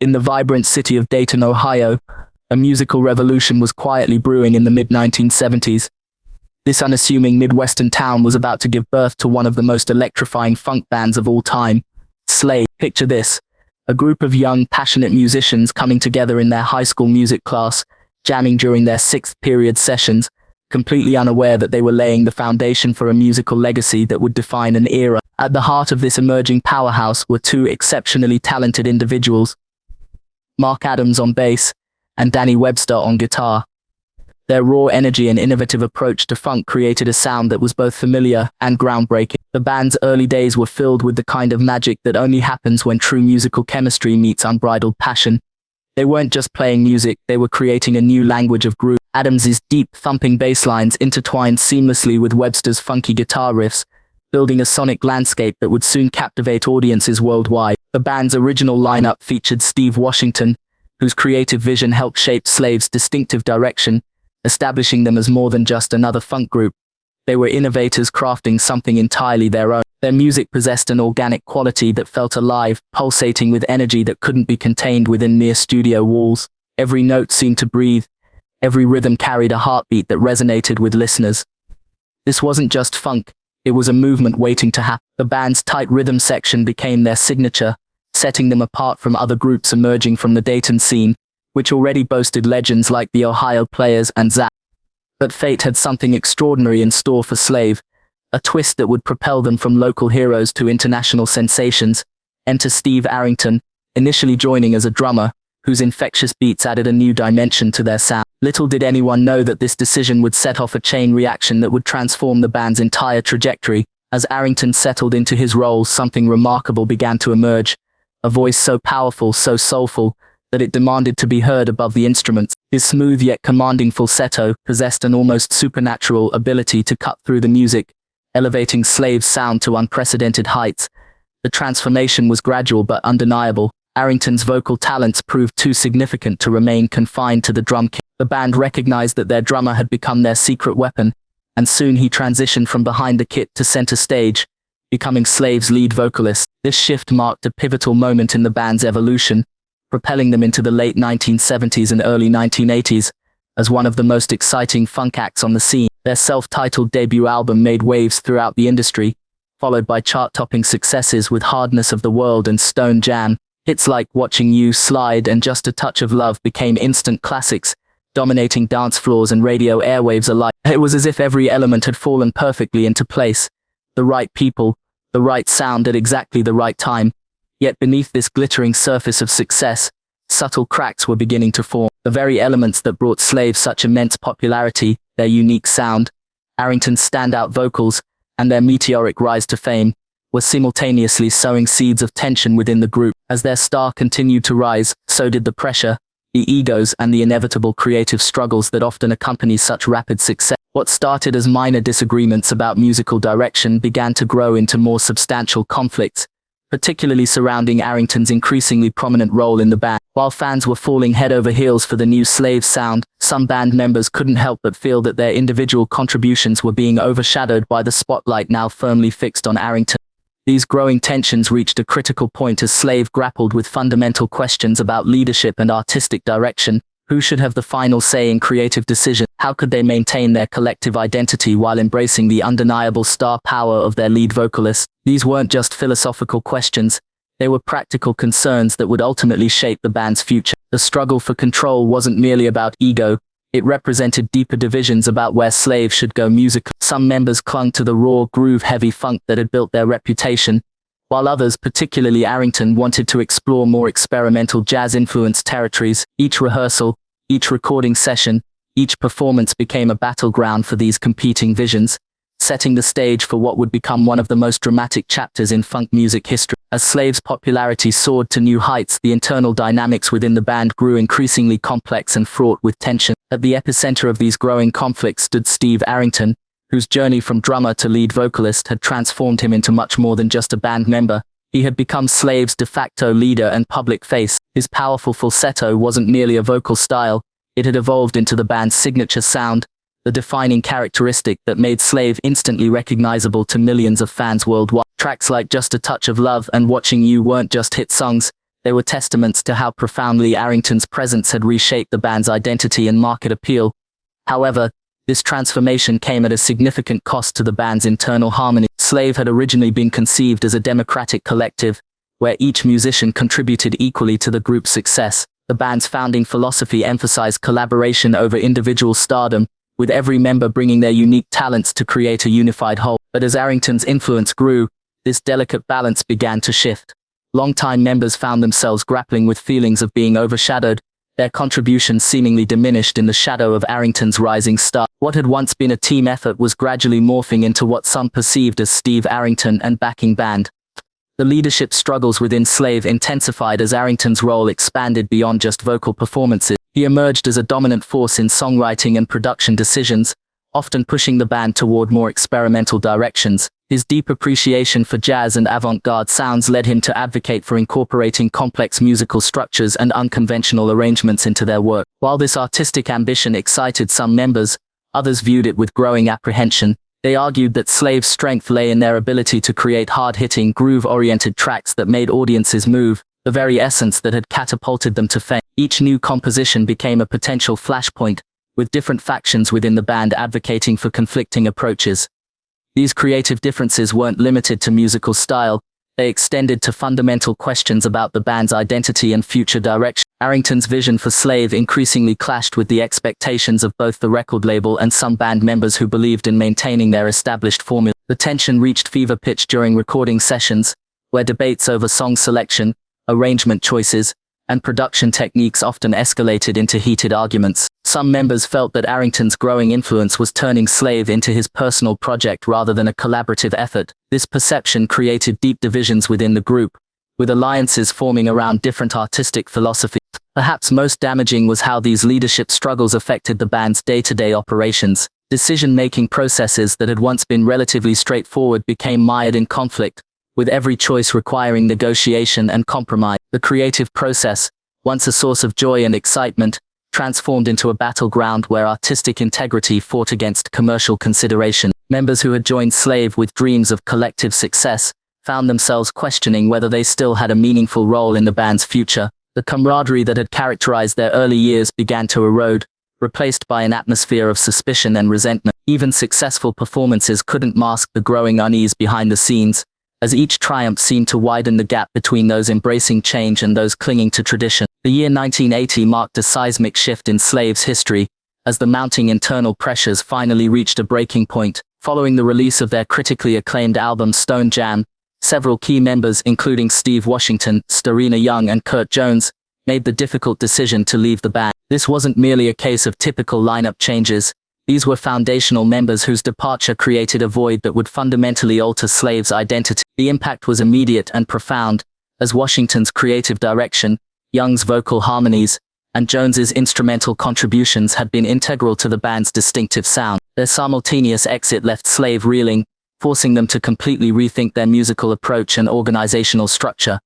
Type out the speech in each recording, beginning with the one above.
In the vibrant city of Dayton, Ohio, a musical revolution was quietly brewing in the mid-1970s. This unassuming Midwestern town was about to give birth to one of the most electrifying funk bands of all time, Slave. Picture this, a group of young, passionate musicians coming together in their high school music class, jamming during their sixth period sessions, completely unaware that they were laying the foundation for a musical legacy that would define an era. At the heart of this emerging powerhouse were two exceptionally talented individuals, Mark Adams on bass and Danny Webster on guitar. Their raw energy and innovative approach to funk created a sound that was both familiar and groundbreaking. The band's early days were filled with the kind of magic that only happens when true musical chemistry meets unbridled passion. They weren't just playing music, they were creating a new language of groove. Adams's deep, thumping bass lines intertwined seamlessly with Webster's funky guitar riffs, building a sonic landscape that would soon captivate audiences worldwide. The band's original lineup featured Steve Arrington, whose creative vision helped shape Slave's distinctive direction, establishing them as more than just another funk group. They were innovators crafting something entirely their own. Their music possessed an organic quality that felt alive, pulsating with energy that couldn't be contained within mere studio walls. Every note seemed to breathe. Every rhythm carried a heartbeat that resonated with listeners. This wasn't just funk, it was a movement waiting to happen. The band's tight rhythm section became their signature, setting them apart from other groups emerging from the Dayton scene, which already boasted legends like the Ohio Players and Zap. But fate had something extraordinary in store for Slave, a twist that would propel them from local heroes to international sensations. Enter Steve Arrington, initially joining as a drummer, whose infectious beats added a new dimension to their sound. Little did anyone know that this decision would set off a chain reaction that would transform the band's entire trajectory. As Arrington settled into his role, something remarkable began to emerge, a voice so powerful, so soulful, that it demanded to be heard above the instruments. His smooth yet commanding falsetto possessed an almost supernatural ability to cut through the music, elevating Slave's sound to unprecedented heights. The transformation was gradual but undeniable. Arrington's vocal talents proved too significant to remain confined to the drum kit. The band recognized that their drummer had become their secret weapon, and soon he transitioned from behind the kit to center stage, becoming Slave's lead vocalist. This shift marked a pivotal moment in the band's evolution, propelling them into the late 1970s and early 1980s as one of the most exciting funk acts on the scene. Their self-titled debut album made waves throughout the industry, followed by chart-topping successes with Hardness of the World and Stone Jam. Hits like Watching You Slide and Just a Touch of Love became instant classics, dominating dance floors and radio airwaves alike. It was as if every element had fallen perfectly into place. The right people, the right sound at exactly the right time. Yet beneath this glittering surface of success, subtle cracks were beginning to form. The very elements that brought Slave such immense popularity, their unique sound, Arrington's standout vocals, and their meteoric rise to fame, were simultaneously sowing seeds of tension within the group. As their star continued to rise, so did the pressure, the egos, and the inevitable creative struggles that often accompany such rapid success. What started as minor disagreements about musical direction began to grow into more substantial conflicts, particularly surrounding Arrington's increasingly prominent role in the band. While fans were falling head over heels for the new Slave sound, some band members couldn't help but feel that their individual contributions were being overshadowed by the spotlight now firmly fixed on Arrington. These growing tensions reached a critical point as Slave grappled with fundamental questions about leadership and artistic direction. Who should have the final say in creative decisions? How could they maintain their collective identity while embracing the undeniable star power of their lead vocalist? These weren't just philosophical questions, they were practical concerns that would ultimately shape the band's future. The struggle for control wasn't merely about ego, it represented deeper divisions about where Slave should go musically. Some members clung to the raw, groove-heavy funk that had built their reputation, while others, particularly Arrington, wanted to explore more experimental jazz-influenced territories. Each rehearsal, each recording session, each performance became a battleground for these competing visions, setting the stage for what would become one of the most dramatic chapters in funk music history. As Slave's popularity soared to new heights, the internal dynamics within the band grew increasingly complex and fraught with tension. At the epicenter of these growing conflicts stood Steve Arrington, whose journey from drummer to lead vocalist had transformed him into much more than just a band member. He had become Slave's de facto leader and public face. His powerful falsetto wasn't merely a vocal style, it had evolved into the band's signature sound, the defining characteristic that made Slave instantly recognizable to millions of fans worldwide. Tracks like Just a Touch of Love and Watching You weren't just hit songs, They were testaments to how profoundly Arrington's presence had reshaped the band's identity and market appeal. However, this transformation came at a significant cost to the band's internal harmony. Slave had originally been conceived as a democratic collective, where each musician contributed equally to the group's success. The band's founding philosophy emphasized collaboration over individual stardom, with every member bringing their unique talents to create a unified whole. But as Arrington's influence grew, this delicate balance began to shift. Longtime members found themselves grappling with feelings of being overshadowed, their contributions seemingly diminished in the shadow of Arrington's rising star. What had once been a team effort was gradually morphing into what some perceived as Steve Arrington and backing band. The leadership struggles within Slave intensified as Arrington's role expanded beyond just vocal performances. He emerged as a dominant force in songwriting and production decisions, often pushing the band toward more experimental directions. His deep appreciation for jazz and avant-garde sounds led him to advocate for incorporating complex musical structures and unconventional arrangements into their work. While this artistic ambition excited some members, others viewed it with growing apprehension. They argued that Slave's strength lay in their ability to create hard-hitting, groove-oriented tracks that made audiences move, the very essence that had catapulted them to fame. Each new composition became a potential flashpoint, with different factions within the band advocating for conflicting approaches. These creative differences weren't limited to musical style, they extended to fundamental questions about the band's identity and future direction. Arrington's vision for Slave increasingly clashed with the expectations of both the record label and some band members who believed in maintaining their established formula. The tension reached fever pitch during recording sessions, where debates over song selection, arrangement choices, and production techniques often escalated into heated arguments. Some members felt that Arrington's growing influence was turning Slave into his personal project rather than a collaborative effort. This perception created deep divisions within the group, with alliances forming around different artistic philosophies. Perhaps most damaging was how these leadership struggles affected the band's day-to-day operations. Decision-making processes that had once been relatively straightforward became mired in conflict, with every choice requiring negotiation and compromise. The creative process, once a source of joy and excitement, transformed into a battleground where artistic integrity fought against commercial consideration. Members who had joined Slave with dreams of collective success found themselves questioning whether they still had a meaningful role in the band's future. The camaraderie that had characterized their early years began to erode, replaced by an atmosphere of suspicion and resentment. Even successful performances couldn't mask the growing unease behind the scenes, as each triumph seemed to widen the gap between those embracing change and those clinging to tradition. The year 1980 marked a seismic shift in Slave's history, as the mounting internal pressures finally reached a breaking point. Following the release of their critically acclaimed album Stone Jam, several key members, including Steve Washington, Starina Young and Kurt Jones, made the difficult decision to leave the band. This wasn't merely a case of typical lineup changes. These were foundational members whose departure created a void that would fundamentally alter Slave's identity. The impact was immediate and profound, as Washington's creative direction, Young's vocal harmonies, and Jones's instrumental contributions had been integral to the band's distinctive sound. Their simultaneous exit left Slave reeling, forcing them to completely rethink their musical approach and organizational structure.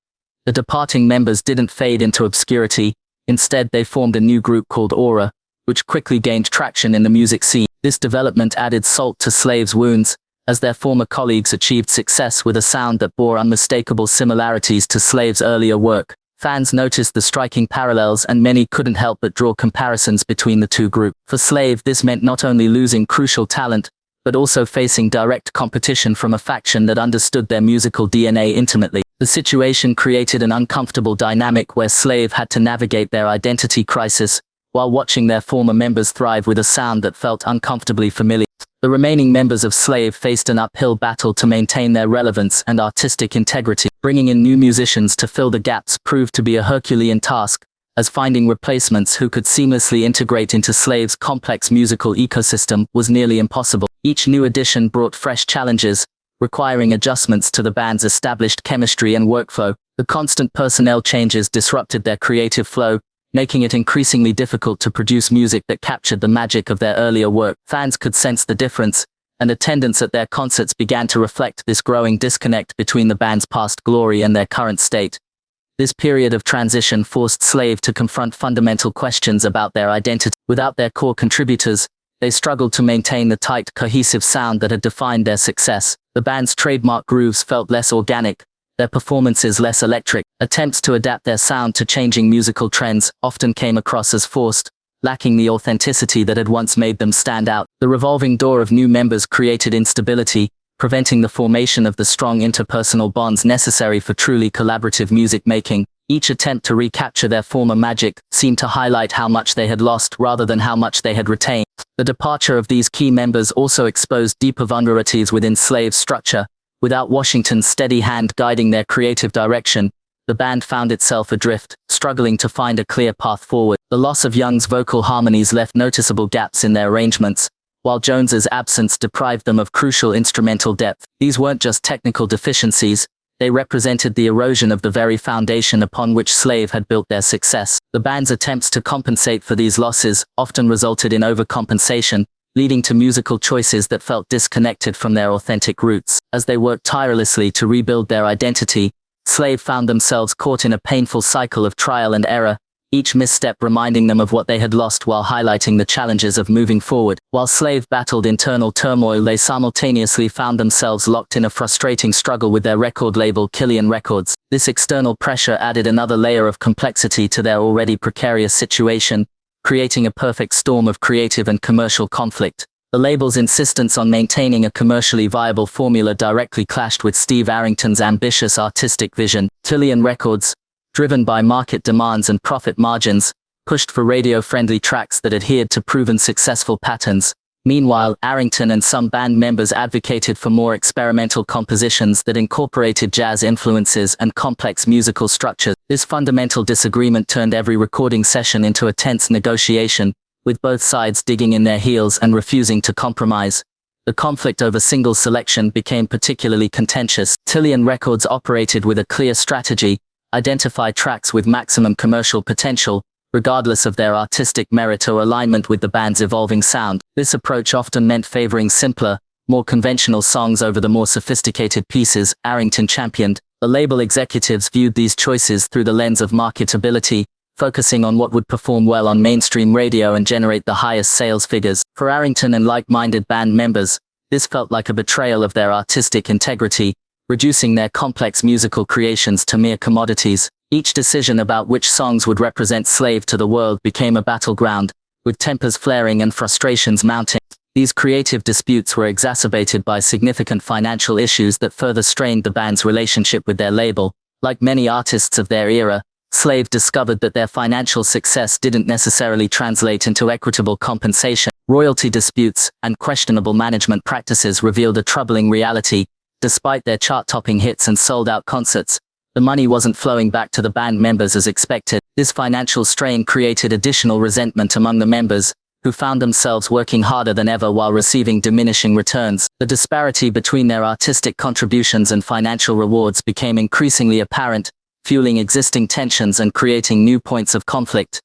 The departing members didn't fade into obscurity. Instead, they formed a new group called Aura, which quickly gained traction in the music scene. This development added salt to Slave's wounds, as their former colleagues achieved success with a sound that bore unmistakable similarities to Slave's earlier work. Fans noticed the striking parallels, and many couldn't help but draw comparisons between the two groups. For Slave, this meant not only losing crucial talent, but also facing direct competition from a faction that understood their musical DNA intimately. The situation created an uncomfortable dynamic where Slave had to navigate their identity crisis, while watching their former members thrive with a sound that felt uncomfortably familiar. The remaining members of Slave faced an uphill battle to maintain their relevance and artistic integrity. Bringing in new musicians to fill the gaps proved to be a Herculean task, as finding replacements who could seamlessly integrate into Slave's complex musical ecosystem was nearly impossible. Each new addition brought fresh challenges, requiring adjustments to the band's established chemistry and workflow. The constant personnel changes disrupted their creative flow, making it increasingly difficult to produce music that captured the magic of their earlier work. Fans could sense the difference, and attendance at their concerts began to reflect this growing disconnect between the band's past glory and their current state. This period of transition forced Slave to confront fundamental questions about their identity. Without their core contributors, they struggled to maintain the tight, cohesive sound that had defined their success. The band's trademark grooves felt less organic, their performances less electric, Attempts to adapt their sound to changing musical trends often came across as forced, lacking the authenticity that had once made them stand out. The revolving door of new members created instability, preventing the formation of the strong interpersonal bonds necessary for truly collaborative music making. Each attempt to recapture their former magic seemed to highlight how much they had lost rather than how much they had retained. The departure of these key members also exposed deeper vulnerabilities within Slave's structure. Without Washington's steady hand guiding their creative direction, the band found itself adrift, struggling to find a clear path forward. The loss of Young's vocal harmonies left noticeable gaps in their arrangements, while Jones's absence deprived them of crucial instrumental depth. These weren't just technical deficiencies, they represented the erosion of the very foundation upon which Slave had built their success. The band's attempts to compensate for these losses often resulted in overcompensation, leading to musical choices that felt disconnected from their authentic roots. As they worked tirelessly to rebuild their identity, Slave found themselves caught in a painful cycle of trial and error, each misstep reminding them of what they had lost while highlighting the challenges of moving forward. While Slave battled internal turmoil, they simultaneously found themselves locked in a frustrating struggle with their record label Killian Records. This external pressure added another layer of complexity to their already precarious situation, creating a perfect storm of creative and commercial conflict. The label's insistence on maintaining a commercially viable formula directly clashed with Steve Arrington's ambitious artistic vision. Killian Records, driven by market demands and profit margins, pushed for radio-friendly tracks that adhered to proven successful patterns. Meanwhile, Arrington and some band members advocated for more experimental compositions that incorporated jazz influences and complex musical structures. This fundamental disagreement turned every recording session into a tense negotiation, with both sides digging in their heels and refusing to compromise. The conflict over single selection became particularly contentious. Killian Records operated with a clear strategy: identify tracks with maximum commercial potential, regardless of their artistic merit or alignment with the band's evolving sound. This approach often meant favoring simpler, more conventional songs over the more sophisticated pieces Arrington championed. The label executives viewed these choices through the lens of marketability, focusing on what would perform well on mainstream radio and generate the highest sales figures. For Arrington and like-minded band members, this felt like a betrayal of their artistic integrity, reducing their complex musical creations to mere commodities. Each decision about which songs would represent Slave to the world became a battleground, with tempers flaring and frustrations mounting. These creative disputes were exacerbated by significant financial issues that further strained the band's relationship with their label. Like many artists of their era, Slave discovered that their financial success didn't necessarily translate into equitable compensation. Royalty disputes and questionable management practices revealed a troubling reality. Despite their chart-topping hits and sold-out concerts, the money wasn't flowing back to the band members as expected. This financial strain created additional resentment among the members, who found themselves working harder than ever while receiving diminishing returns. The disparity between their artistic contributions and financial rewards became increasingly apparent, fueling existing tensions and creating new points of conflict.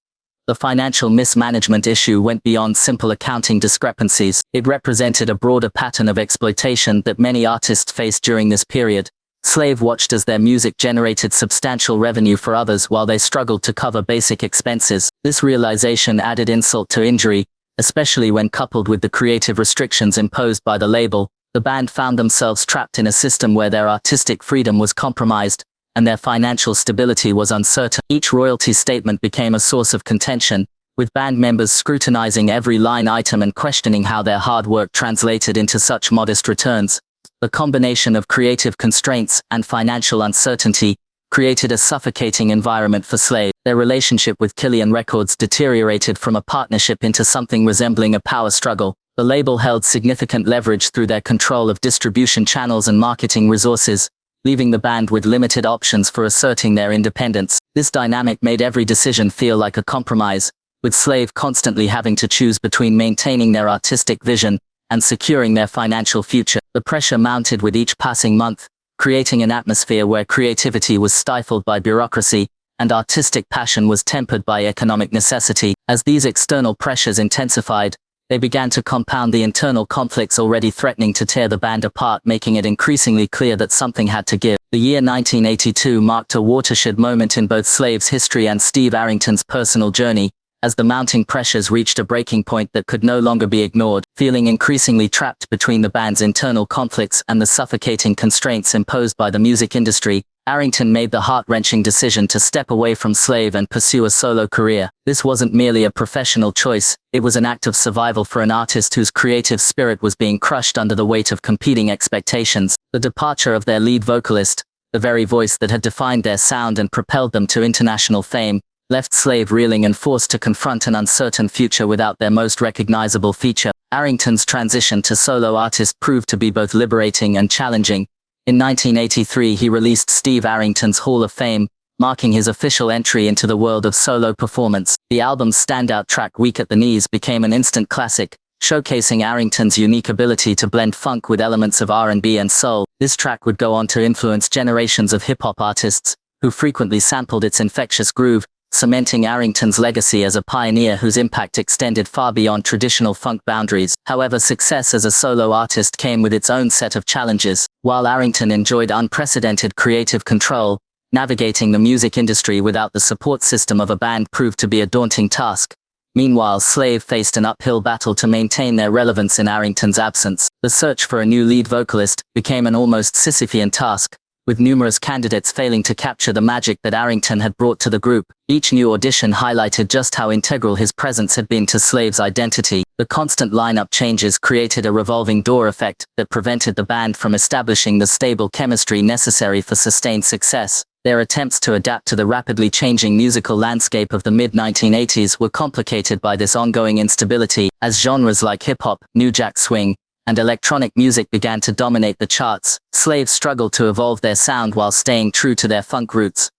The financial mismanagement issue went beyond simple accounting discrepancies. It represented a broader pattern of exploitation that many artists faced during this period. Slave watched as their music generated substantial revenue for others while they struggled to cover basic expenses. This realization added insult to injury, especially when coupled with the creative restrictions imposed by the label. The band found themselves trapped in a system where their artistic freedom was compromised, and their financial stability was uncertain. Each royalty statement became a source of contention, with band members scrutinizing every line item and questioning how their hard work translated into such modest returns. The combination of creative constraints and financial uncertainty created a suffocating environment for Slave. Their relationship with Killian Records deteriorated from a partnership into something resembling a power struggle. The label held significant leverage through their control of distribution channels and marketing resources, leaving the band with limited options for asserting their independence. This dynamic made every decision feel like a compromise, with Slave constantly having to choose between maintaining their artistic vision and securing their financial future. The pressure mounted with each passing month, creating an atmosphere where creativity was stifled by bureaucracy and artistic passion was tempered by economic necessity. As these external pressures intensified, they began to compound the internal conflicts already threatening to tear the band apart, making it increasingly clear that something had to give. The year 1982 marked a watershed moment in both Slave's history and Steve Arrington's personal journey, as the mounting pressures reached a breaking point that could no longer be ignored. Feeling increasingly trapped between the band's internal conflicts and the suffocating constraints imposed by the music industry, Arrington made the heart-wrenching decision to step away from Slave and pursue a solo career. This wasn't merely a professional choice, it was an act of survival for an artist whose creative spirit was being crushed under the weight of competing expectations. The departure of their lead vocalist, the very voice that had defined their sound and propelled them to international fame, left Slave reeling and forced to confront an uncertain future without their most recognizable feature. Arrington's transition to solo artist proved to be both liberating and challenging. In 1983 he released Steve Arrington's Hall of Fame, marking his official entry into the world of solo performance. The album's standout track Weak at the Knees became an instant classic, showcasing Arrington's unique ability to blend funk with elements of R&B and soul. This track would go on to influence generations of hip-hop artists, who frequently sampled its infectious groove, cementing Arrington's legacy as a pioneer whose impact extended far beyond traditional funk boundaries. However, success as a solo artist came with its own set of challenges. While Arrington enjoyed unprecedented creative control, navigating the music industry without the support system of a band proved to be a daunting task. Meanwhile, Slave faced an uphill battle to maintain their relevance in Arrington's absence. The search for a new lead vocalist became an almost Sisyphean task, with numerous candidates failing to capture the magic that Arrington had brought to the group. Each new audition highlighted just how integral his presence had been to Slave's identity. The constant lineup changes created a revolving door effect that prevented the band from establishing the stable chemistry necessary for sustained success. Their attempts to adapt to the rapidly changing musical landscape of the mid-1980s were complicated by this ongoing instability, as genres like hip-hop, new jack swing, and electronic music began to dominate the charts. Slave struggled to evolve their sound while staying true to their funk roots.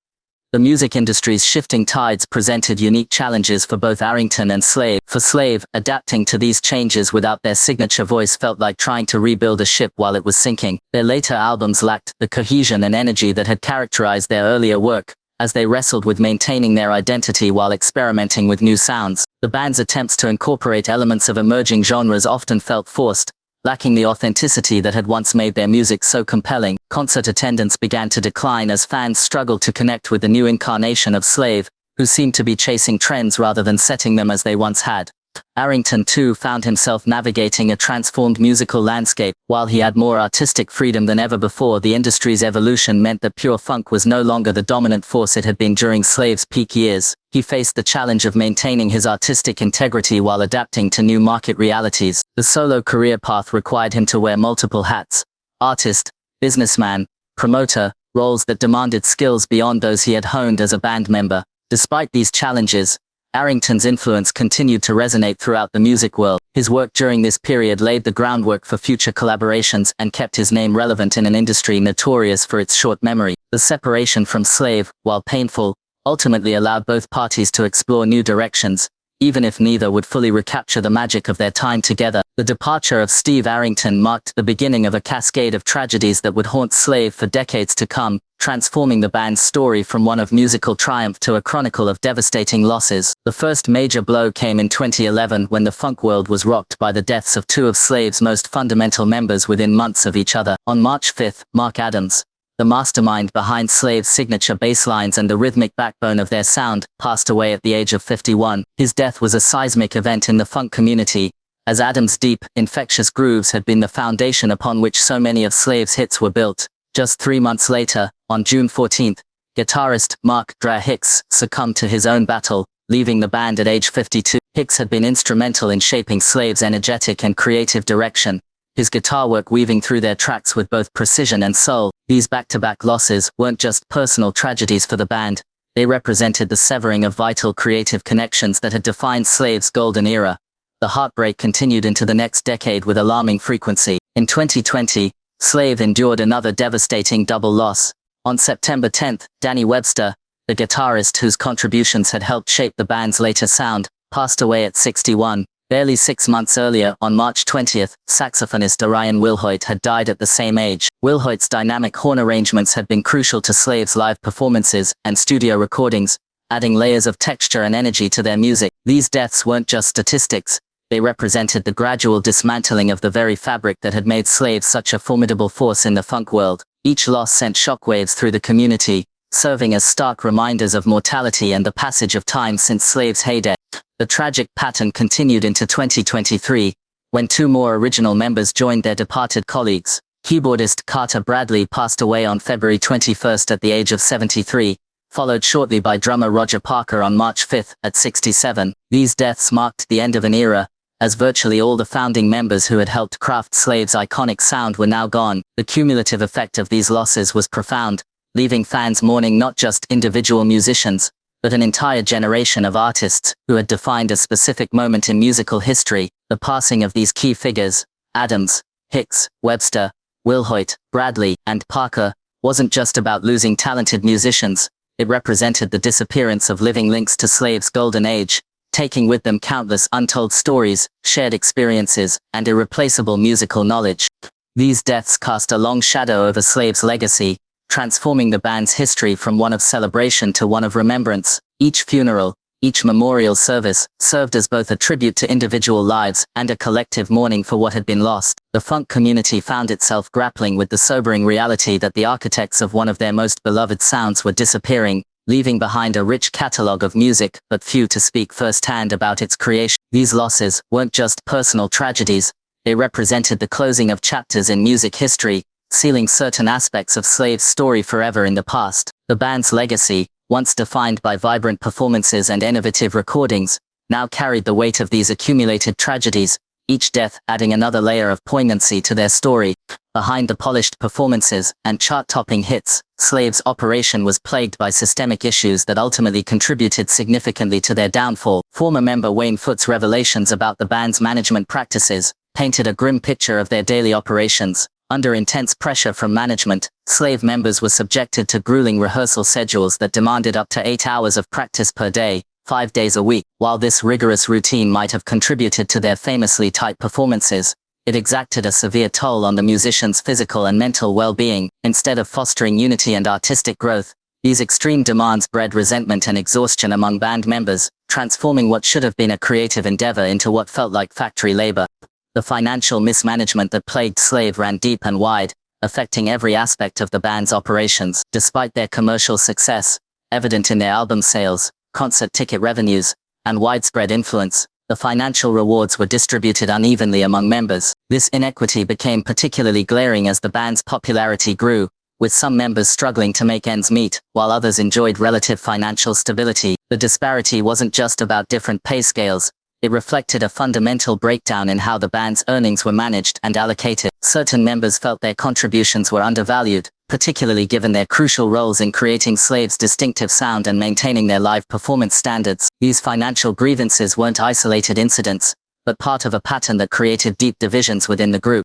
The music industry's shifting tides presented unique challenges for both Arrington and Slave. For Slave, adapting to these changes without their signature voice felt like trying to rebuild a ship while it was sinking. Their later albums lacked the cohesion and energy that had characterized their earlier work, as they wrestled with maintaining their identity while experimenting with new sounds. The band's attempts to incorporate elements of emerging genres often felt forced, lacking the authenticity that had once made their music so compelling. Concert attendance began to decline as fans struggled to connect with the new incarnation of Slave, who seemed to be chasing trends rather than setting them as they once had. Arrington, too, found himself navigating a transformed musical landscape. While he had more artistic freedom than ever before, the industry's evolution meant that pure funk was no longer the dominant force it had been during Slave's peak years. He faced the challenge of maintaining his artistic integrity while adapting to new market realities. The solo career path required him to wear multiple hats: artist, businessman, promoter, roles that demanded skills beyond those he had honed as a band member. Despite these challenges, Arrington's influence continued to resonate throughout the music world. His work during this period laid the groundwork for future collaborations and kept his name relevant in an industry notorious for its short memory. The separation from Slave, while painful, ultimately allowed both parties to explore new directions, even if neither would fully recapture the magic of their time together. The departure of Steve Arrington marked the beginning of a cascade of tragedies that would haunt Slave for decades to come, transforming the band's story from one of musical triumph to a chronicle of devastating losses. The first major blow came in 2011 when the funk world was rocked by the deaths of two of Slave's most fundamental members within months of each other. On March 5, Mark Adams, the mastermind behind Slave's signature basslines and the rhythmic backbone of their sound, passed away at the age of 51. His death was a seismic event in the funk community, as Adams' deep, infectious grooves had been the foundation upon which so many of Slave's hits were built. Just 3 months later, on June 14, guitarist Mark "Dra" Hicks succumbed to his own battle, leaving the band at age 52. Hicks had been instrumental in shaping Slave's energetic and creative direction, his guitar work weaving through their tracks with both precision and soul. These back-to-back losses weren't just personal tragedies for the band, they represented the severing of vital creative connections that had defined Slave's golden era. The heartbreak continued into the next decade with alarming frequency. In 2020, Slave endured another devastating double loss. On September 10, Danny Webster, the guitarist whose contributions had helped shape the band's later sound, passed away at 61. Barely 6 months earlier, on March 20, saxophonist Orion Wilhoit had died at the same age. Wilhoit's dynamic horn arrangements had been crucial to Slave's live performances and studio recordings, adding layers of texture and energy to their music. These deaths weren't just statistics, they represented the gradual dismantling of the very fabric that had made Slave such a formidable force in the funk world. Each loss sent shockwaves through the community, serving as stark reminders of mortality and the passage of time since Slave's heyday. The tragic pattern continued into 2023, when 2 more original members joined their departed colleagues. Keyboardist Carter Bradley passed away on February 21st at the age of 73, followed shortly by drummer Roger Parker on March 5th at 67. These deaths marked the end of an era, as virtually all the founding members who had helped craft Slave's iconic sound were now gone. The cumulative effect of these losses was profound, leaving fans mourning not just individual musicians, but an entire generation of artists who had defined a specific moment in musical history. The passing of these key figures, Adams, Hicks, Webster, Wilhoit, Bradley, and Parker, wasn't just about losing talented musicians. It represented the disappearance of living links to Slave's golden age, taking with them countless untold stories, shared experiences, and irreplaceable musical knowledge. These deaths cast a long shadow over Slave's legacy, transforming the band's history from one of celebration to one of remembrance. Each funeral, each memorial service, served as both a tribute to individual lives and a collective mourning for what had been lost. The funk community found itself grappling with the sobering reality that the architects of one of their most beloved sounds were disappearing, leaving behind a rich catalogue of music, but few to speak firsthand about its creation. These losses weren't just personal tragedies, they represented the closing of chapters in music history, sealing certain aspects of Slave's story forever in the past. The band's legacy, once defined by vibrant performances and innovative recordings, now carried the weight of these accumulated tragedies, each death adding another layer of poignancy to their story. Behind the polished performances and chart-topping hits, Slave's operation was plagued by systemic issues that ultimately contributed significantly to their downfall. Former member Wayne Foote's revelations about the band's management practices painted a grim picture of their daily operations. Under intense pressure from management, Slave members were subjected to grueling rehearsal schedules that demanded up to 8 hours of practice per day, 5 days a week. While this rigorous routine might have contributed to their famously tight performances, it exacted a severe toll on the musicians' physical and mental well-being. Instead of fostering unity and artistic growth, these extreme demands bred resentment and exhaustion among band members, transforming what should have been a creative endeavor into what felt like factory labor. The financial mismanagement that plagued Slave ran deep and wide, affecting every aspect of the band's operations. Despite their commercial success, evident in their album sales, concert ticket revenues, and widespread influence, the financial rewards were distributed unevenly among members. This inequity became particularly glaring as the band's popularity grew, with some members struggling to make ends meet, while others enjoyed relative financial stability. The disparity wasn't just about different pay scales. It reflected a fundamental breakdown in how the band's earnings were managed and allocated. Certain members felt their contributions were undervalued, particularly given their crucial roles in creating Slave's distinctive sound and maintaining their live performance standards. These financial grievances weren't isolated incidents, but part of a pattern that created deep divisions within the group.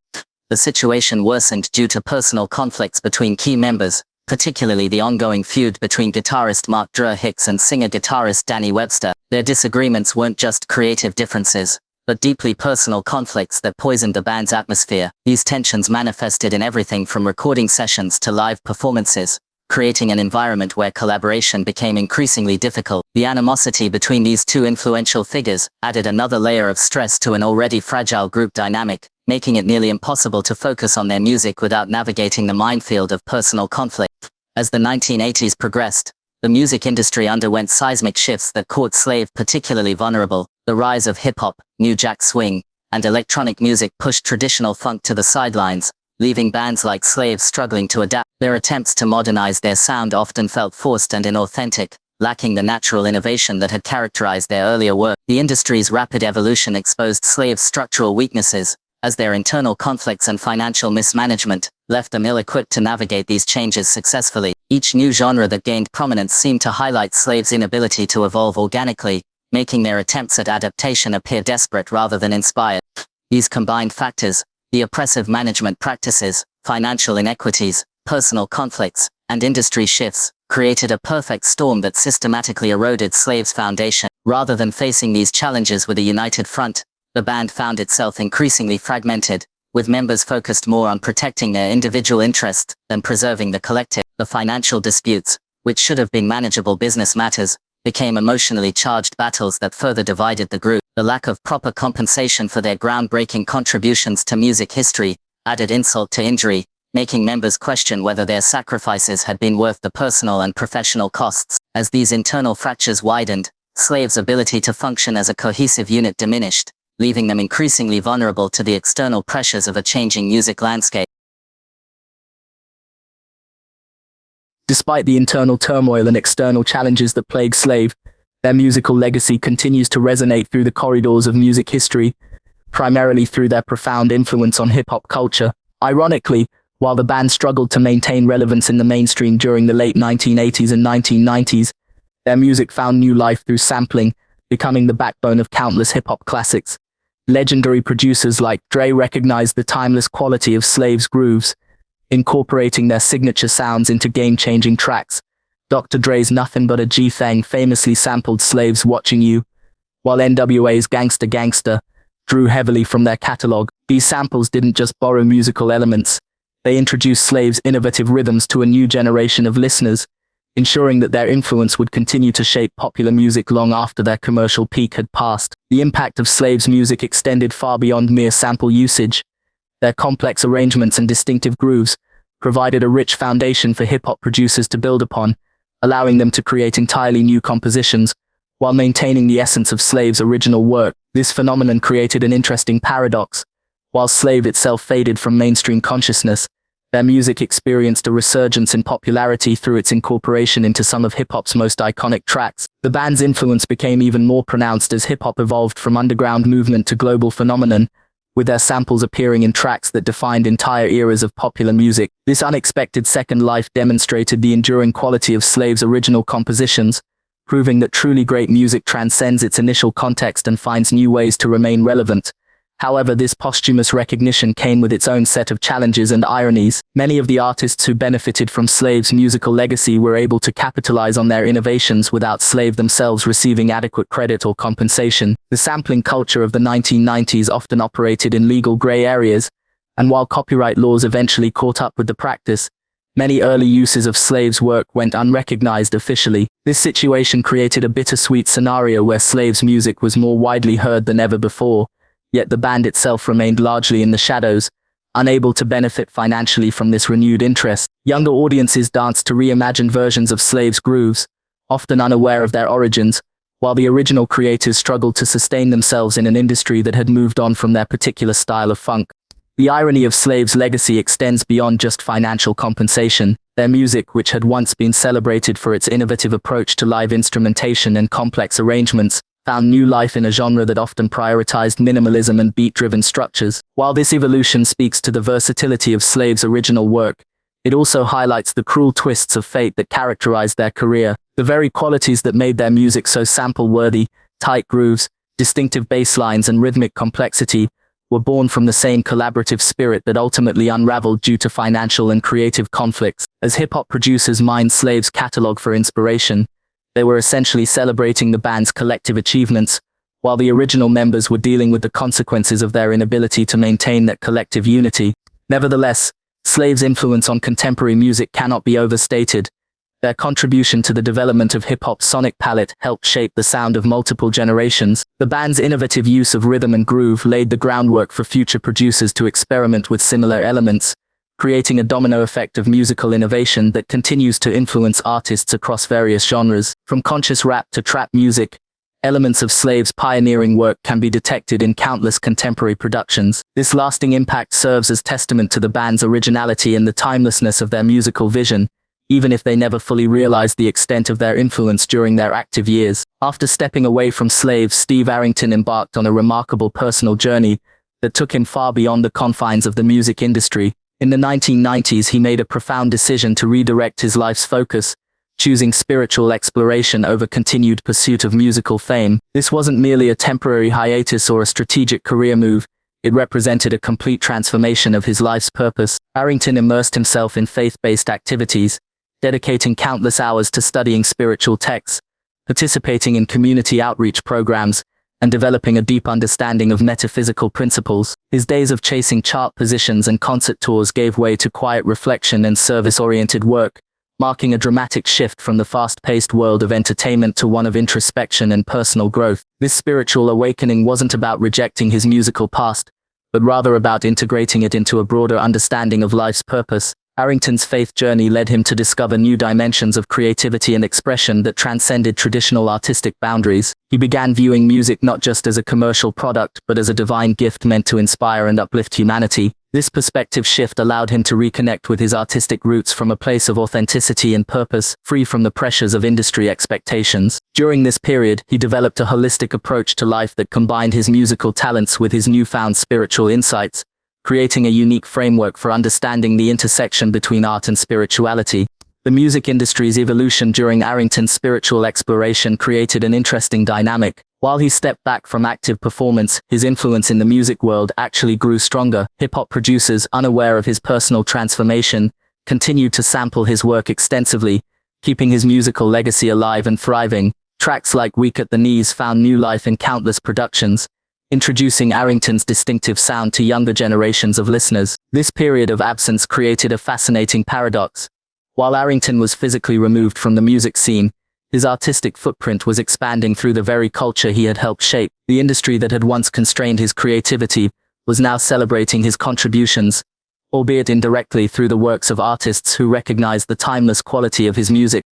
The situation worsened due to personal conflicts between key members, particularly the ongoing feud between guitarist Mark Drew Hicks and singer-guitarist Danny Webster. Their disagreements weren't just creative differences, but deeply personal conflicts that poisoned the band's atmosphere. These tensions manifested in everything from recording sessions to live performances, creating an environment where collaboration became increasingly difficult. The animosity between these two influential figures added another layer of stress to an already fragile group dynamic, making it nearly impossible to focus on their music without navigating the minefield of personal conflict. As the 1980s progressed, the music industry underwent seismic shifts that caught Slave particularly vulnerable. The rise of hip-hop, new jack swing, and electronic music pushed traditional funk to the sidelines, leaving bands like Slave struggling to adapt. Their attempts to modernize their sound often felt forced and inauthentic, lacking the natural innovation that had characterized their earlier work. The industry's rapid evolution exposed Slave's structural weaknesses, as their internal conflicts and financial mismanagement left them ill-equipped to navigate these changes successfully. Each new genre that gained prominence seemed to highlight Slave's inability to evolve organically, making their attempts at adaptation appear desperate rather than inspired. These combined factors, the oppressive management practices, financial inequities, personal conflicts, and industry shifts, created a perfect storm that systematically eroded Slave's foundation. Rather than facing these challenges with a united front, the band found itself increasingly fragmented, with members focused more on protecting their individual interests than preserving the collective. The financial disputes, which should have been manageable business matters, became emotionally charged battles that further divided the group. The lack of proper compensation for their groundbreaking contributions to music history added insult to injury, making members question whether their sacrifices had been worth the personal and professional costs. As these internal fractures widened, Slave's ability to function as a cohesive unit diminished, leaving them increasingly vulnerable to the external pressures of a changing music landscape. Despite the internal turmoil and external challenges that plague Slave, their musical legacy continues to resonate through the corridors of music history, primarily through their profound influence on hip-hop culture. Ironically, while the band struggled to maintain relevance in the mainstream during the late 1980s and 1990s, their music found new life through sampling, becoming the backbone of countless hip-hop classics. Legendary producers like Dre recognized the timeless quality of Slave's grooves, incorporating their signature sounds into game-changing tracks. Dr. Dre's Nothing But a G-Thang famously sampled Slave's Watching You, while NWA's Gangsta Gangsta drew heavily from their catalog. These samples didn't just borrow musical elements, they introduced Slave's innovative rhythms to a new generation of listeners, ensuring that their influence would continue to shape popular music long after their commercial peak had passed. The impact of Slave's music extended far beyond mere sample usage. Their complex arrangements and distinctive grooves provided a rich foundation for hip-hop producers to build upon, allowing them to create entirely new compositions while maintaining the essence of Slave's original work. This phenomenon created an interesting paradox. While Slave itself faded from mainstream consciousness, their music experienced a resurgence in popularity through its incorporation into some of hip-hop's most iconic tracks. The band's influence became even more pronounced as hip-hop evolved from underground movement to global phenomenon, with their samples appearing in tracks that defined entire eras of popular music. This unexpected second life demonstrated the enduring quality of Slave's original compositions, proving that truly great music transcends its initial context and finds new ways to remain relevant. However, this posthumous recognition came with its own set of challenges and ironies. Many of the artists who benefited from Slave's musical legacy were able to capitalize on their innovations without Slave themselves receiving adequate credit or compensation. The sampling culture of the 1990s often operated in legal gray areas, and while copyright laws eventually caught up with the practice, many early uses of Slave's work went unrecognized officially. This situation created a bittersweet scenario where Slave's music was more widely heard than ever before, yet the band itself remained largely in the shadows, unable to benefit financially from this renewed interest. Younger audiences danced to reimagined versions of Slave's grooves, often unaware of their origins, while the original creators struggled to sustain themselves in an industry that had moved on from their particular style of funk. The irony of Slave's legacy extends beyond just financial compensation. Their music, which had once been celebrated for its innovative approach to live instrumentation and complex arrangements, found new life in a genre that often prioritized minimalism and beat-driven structures. While this evolution speaks to the versatility of Slave's original work, it also highlights the cruel twists of fate that characterized their career. The very qualities that made their music so sample-worthy, tight grooves, distinctive bass lines, and rhythmic complexity, were born from the same collaborative spirit that ultimately unraveled due to financial and creative conflicts. As hip-hop producers mined Slave's catalog for inspiration, they were essentially celebrating the band's collective achievements, while the original members were dealing with the consequences of their inability to maintain that collective unity. Nevertheless, Slave's influence on contemporary music cannot be overstated. Their contribution to the development of hip-hop's sonic palette helped shape the sound of multiple generations. The band's innovative use of rhythm and groove laid the groundwork for future producers to experiment with similar elements, creating a domino effect of musical innovation that continues to influence artists across various genres. From conscious rap to trap music, elements of Slave's pioneering work can be detected in countless contemporary productions. This lasting impact serves as testament to the band's originality and the timelessness of their musical vision, even if they never fully realized the extent of their influence during their active years. After stepping away from Slave, Steve Arrington embarked on a remarkable personal journey that took him far beyond the confines of the music industry. In the 1990s, he made a profound decision to redirect his life's focus, choosing spiritual exploration over continued pursuit of musical fame. This wasn't merely a temporary hiatus or a strategic career move. It represented a complete transformation of his life's purpose. Arrington immersed himself in faith-based activities, dedicating countless hours to studying spiritual texts, participating in community outreach programs, and developing a deep understanding of metaphysical principles. His days of chasing chart positions and concert tours gave way to quiet reflection and service-oriented work, marking a dramatic shift from the fast-paced world of entertainment to one of introspection and personal growth. This spiritual awakening wasn't about rejecting his musical past, but rather about integrating it into a broader understanding of life's purpose. Arrington's faith journey led him to discover new dimensions of creativity and expression that transcended traditional artistic boundaries. He began viewing music not just as a commercial product, but as a divine gift meant to inspire and uplift humanity. This perspective shift allowed him to reconnect with his artistic roots from a place of authenticity and purpose, free from the pressures of industry expectations. During this period, he developed a holistic approach to life that combined his musical talents with his newfound spiritual insights, creating a unique framework for understanding the intersection between art and spirituality. The music industry's evolution during Arrington's spiritual exploration created an interesting dynamic. While he stepped back from active performance, his influence in the music world actually grew stronger. Hip-hop producers, unaware of his personal transformation, continued to sample his work extensively, keeping his musical legacy alive and thriving. Tracks like Weak at the Knees found new life in countless productions, introducing Arrington's distinctive sound to younger generations of listeners. This period of absence created a fascinating paradox. While Arrington was physically removed from the music scene, his artistic footprint was expanding through the very culture he had helped shape. The industry that had once constrained his creativity was now celebrating his contributions, albeit indirectly through the works of artists who recognized the timeless quality of his music.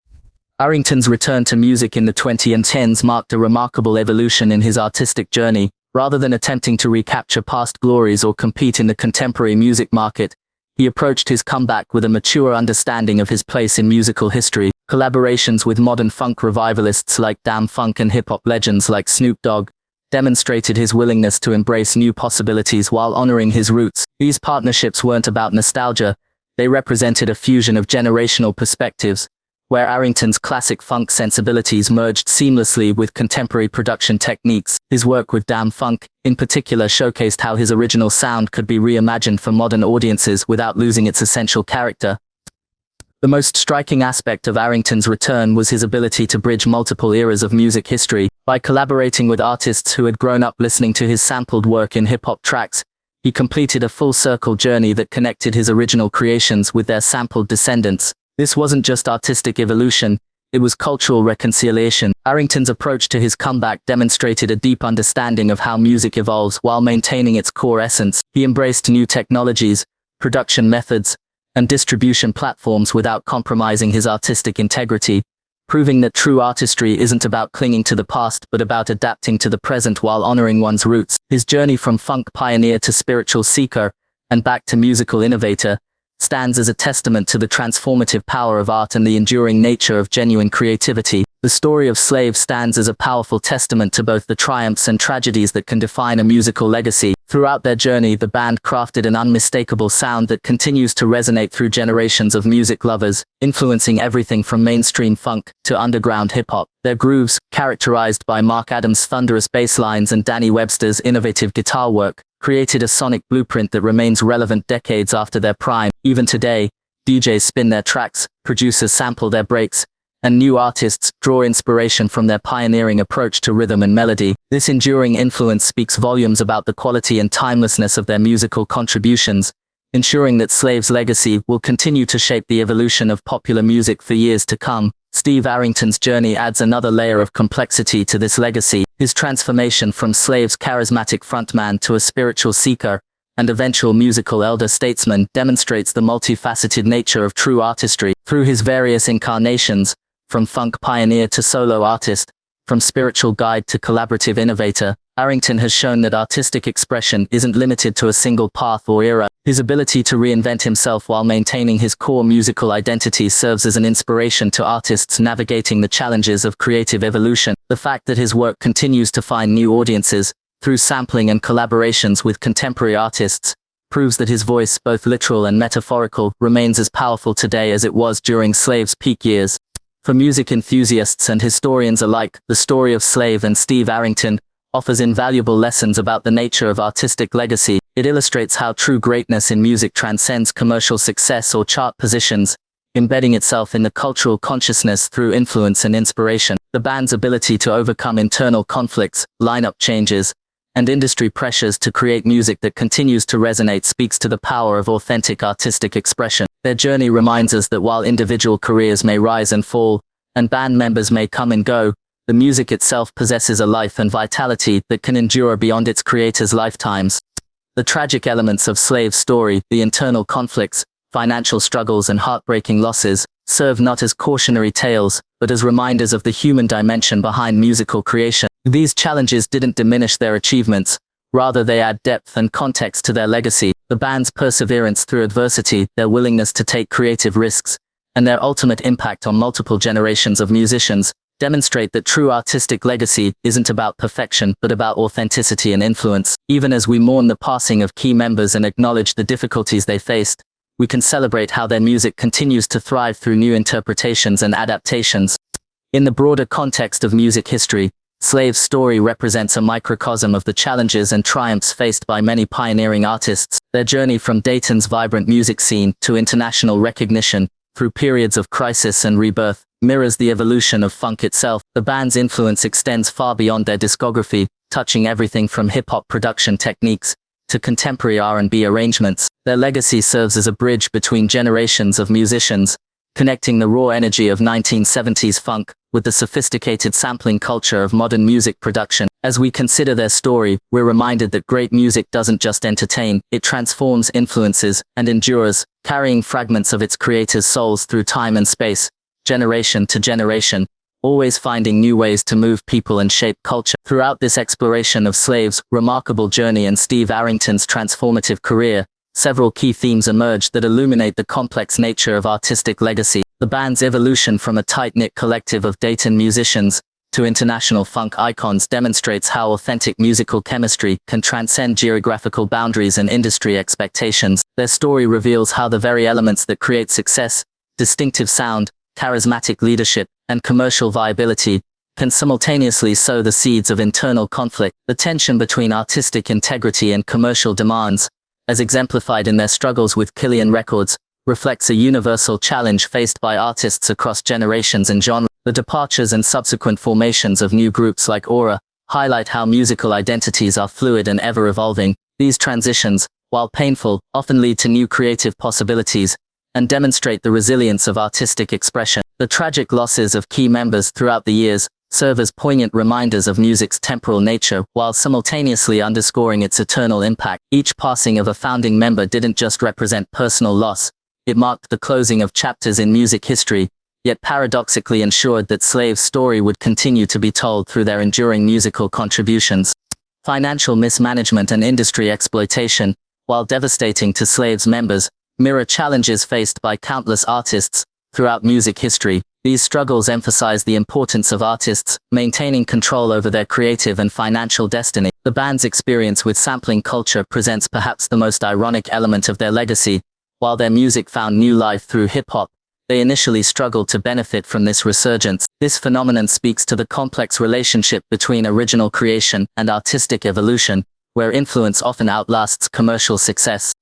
Arrington's return to music in the 2010s marked a remarkable evolution in his artistic journey. Rather than attempting to recapture past glories or compete in the contemporary music market, he approached his comeback with a mature understanding of his place in musical history. Collaborations with modern funk revivalists like Damn Funk and hip-hop legends like Snoop Dogg demonstrated his willingness to embrace new possibilities while honoring his roots. These partnerships weren't about nostalgia, they represented a fusion of generational perspectives, where Arrington's classic funk sensibilities merged seamlessly with contemporary production techniques. His work with Damn Funk, in particular, showcased how his original sound could be reimagined for modern audiences without losing its essential character. The most striking aspect of Arrington's return was his ability to bridge multiple eras of music history. By collaborating with artists who had grown up listening to his sampled work in hip-hop tracks, he completed a full-circle journey that connected his original creations with their sampled descendants. This wasn't just artistic evolution, it was cultural reconciliation. Arrington's approach to his comeback demonstrated a deep understanding of how music evolves while maintaining its core essence. He embraced new technologies, production methods, and distribution platforms without compromising his artistic integrity, proving that true artistry isn't about clinging to the past but about adapting to the present while honoring one's roots. His journey from funk pioneer to spiritual seeker, and back to musical innovator, stands as a testament to the transformative power of art and the enduring nature of genuine creativity. The story of Slave stands as a powerful testament to both the triumphs and tragedies that can define a musical legacy. Throughout their journey, the band crafted an unmistakable sound that continues to resonate through generations of music lovers, influencing everything from mainstream funk to underground hip-hop. Their grooves, characterized by Mark Adams' thunderous bass lines and Danny Webster's innovative guitar work, created a sonic blueprint that remains relevant decades after their prime. Even today, DJs spin their tracks, producers sample their breaks, and new artists draw inspiration from their pioneering approach to rhythm and melody. This enduring influence speaks volumes about the quality and timelessness of their musical contributions, ensuring that Slave's legacy will continue to shape the evolution of popular music for years to come. Steve Arrington's journey adds another layer of complexity to this legacy. His transformation from Slave's charismatic frontman to a spiritual seeker and eventual musical elder statesman demonstrates the multifaceted nature of true artistry. Through his various incarnations, from funk pioneer to solo artist, from spiritual guide to collaborative innovator, Arrington has shown that artistic expression isn't limited to a single path or era. His ability to reinvent himself while maintaining his core musical identity serves as an inspiration to artists navigating the challenges of creative evolution. The fact that his work continues to find new audiences, through sampling and collaborations with contemporary artists, proves that his voice, both literal and metaphorical, remains as powerful today as it was during Slave's peak years. For music enthusiasts and historians alike, the story of Slave and Steve Arrington offers invaluable lessons about the nature of artistic legacy. It illustrates how true greatness in music transcends commercial success or chart positions, embedding itself in the cultural consciousness through influence and inspiration. The band's ability to overcome internal conflicts, lineup changes, and industry pressures to create music that continues to resonate speaks to the power of authentic artistic expression. Their journey reminds us that while individual careers may rise and fall, and band members may come and go, the music itself possesses a life and vitality that can endure beyond its creators' lifetimes. The tragic elements of Slave's story, the internal conflicts, financial struggles and heartbreaking losses, serve not as cautionary tales, but as reminders of the human dimension behind musical creation. These challenges didn't diminish their achievements, rather they add depth and context to their legacy. The band's perseverance through adversity, their willingness to take creative risks, and their ultimate impact on multiple generations of musicians demonstrate that true artistic legacy isn't about perfection but about authenticity and influence. Even as we mourn the passing of key members and acknowledge the difficulties they faced, we can celebrate how their music continues to thrive through new interpretations and adaptations. In the broader context of music history, Slave's story represents a microcosm of the challenges and triumphs faced by many pioneering artists. Their journey from Dayton's vibrant music scene to international recognition, through periods of crisis and rebirth, mirrors the evolution of funk itself. The band's influence extends far beyond their discography, touching everything from hip-hop production techniques to contemporary R&B arrangements. Their legacy serves as a bridge between generations of musicians, connecting the raw energy of 1970s funk with the sophisticated sampling culture of modern music production. As we consider their story, we're reminded that great music doesn't just entertain, it transforms, influences, and endures, carrying fragments of its creators' souls through time and space, generation to generation, always finding new ways to move people and shape culture. Throughout this exploration of Slave's remarkable journey and Steve Arrington's transformative career, several key themes emerge that illuminate the complex nature of artistic legacy. The band's evolution from a tight-knit collective of Dayton musicians to international funk icons demonstrates how authentic musical chemistry can transcend geographical boundaries and industry expectations. Their story reveals how the very elements that create success, distinctive sound, charismatic leadership, and commercial viability, can simultaneously sow the seeds of internal conflict. The tension between artistic integrity and commercial demands, as exemplified in their struggles with Killian Records, reflects a universal challenge faced by artists across generations and genres. The departures and subsequent formations of new groups like Aura highlight how musical identities are fluid and ever-evolving. These transitions, while painful, often lead to new creative possibilities and demonstrate the resilience of artistic expression. The tragic losses of key members throughout the years serve as poignant reminders of music's temporal nature, while simultaneously underscoring its eternal impact. Each passing of a founding member didn't just represent personal loss, it marked the closing of chapters in music history, yet paradoxically ensured that Slave's story would continue to be told through their enduring musical contributions. Financial mismanagement and industry exploitation, while devastating to Slave's members, mirror challenges faced by countless artists throughout music history. These struggles emphasize the importance of artists maintaining control over their creative and financial destiny. The band's experience with sampling culture presents perhaps the most ironic element of their legacy. While their music found new life through hip-hop, they initially struggled to benefit from this resurgence. This phenomenon speaks to the complex relationship between original creation and artistic evolution, where influence often outlasts commercial success.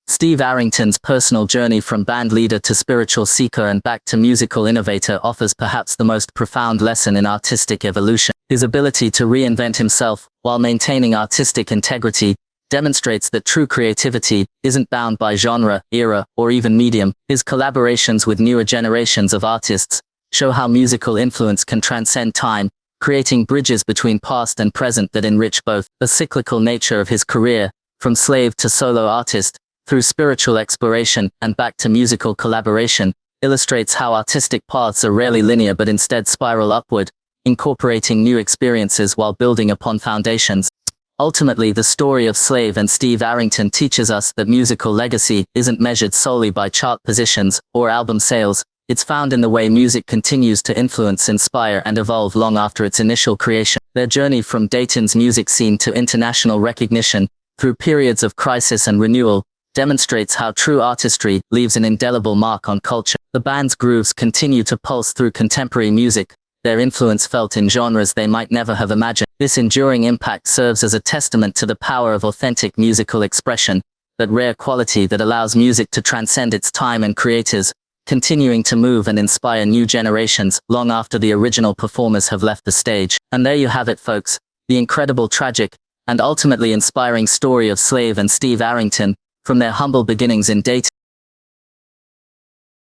Steve Arrington's personal journey from band leader to spiritual seeker and back to musical innovator offers perhaps the most profound lesson in artistic evolution. His ability to reinvent himself while maintaining artistic integrity demonstrates that true creativity isn't bound by genre, era, or even medium. His collaborations with newer generations of artists show how musical influence can transcend time, creating bridges between past and present that enrich both. The cyclical nature of his career, from slave to solo artist, through spiritual exploration and back to musical collaboration, illustrates how artistic paths are rarely linear but instead spiral upward, incorporating new experiences while building upon foundations. Ultimately, the story of Slave and Steve Arrington teaches us that musical legacy isn't measured solely by chart positions or album sales. It's found in the way music continues to influence, inspire, and evolve long after its initial creation. Their journey from Dayton's music scene to international recognition, through periods of crisis and renewal, demonstrates how true artistry leaves an indelible mark on culture. The band's grooves continue to pulse through contemporary music, their influence felt in genres they might never have imagined. This enduring impact serves as a testament to the power of authentic musical expression, that rare quality that allows music to transcend its time and creators, continuing to move and inspire new generations long after the original performers have left the stage. And there you have it, folks, the incredible, tragic, and ultimately inspiring story of Slave and Steve Arrington, from their humble beginnings in Dayton